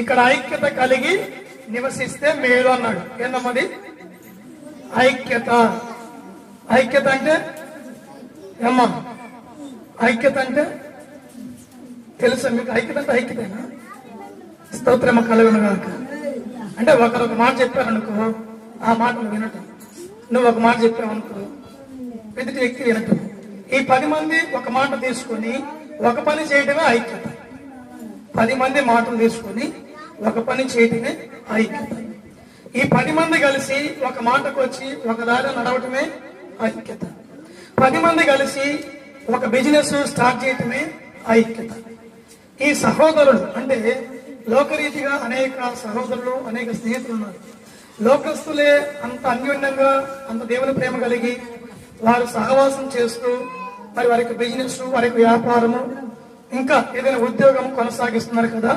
ఇక్కడ ఐక్యత కలిగి నివసిస్తే మేలు అన్నాడు. ఏందమ్మది ఐక్యత? ఐక్యత అంటే ఏమ్మా? ఐక్యత అంటే తెలుసా మీకు? ఐక్యత అంటే ఐక్యతేనా? స్తోత్రమ కలుగునుగాక. అంటే ఒకరొక మాట చెప్పారనుకో, ఆ మాట నువ్వు వినటం. నువ్వు ఒక మాట చెప్పావనుకో, ఎదుటి వ్యక్తి వినటం. ఈ 10 మంది ఒక మాట తీసుకొని ఒక పని చేయటమే ఐక్యత. 10 మంది మాటలు తీసుకొని ఒక పని చేయటమే ఐక్యత. ఈ 10 మంది కలిసి ఒక మాటకు వచ్చి ఒక దారి నడవటమే ఐక్యత. 10 మంది కలిసి ఒక బిజినెస్ స్టార్ట్ చేయటమే ఐక్యత. ఈ సహోదరులు అంటే లోకరీతిగా అనేక సహోదరులు, అనేక స్నేహితులు ఉన్నారు. లోకస్తులే అంత అన్యోన్యంగా, అంత దేవుని ప్రేమ కలిగి వారు సహవాసం చేస్తూ మరి వారికి బిజినెస్, వారికి వ్యాపారము, ఇంకా ఏదైనా ఉద్యోగం కొనసాగిస్తున్నారు కదా.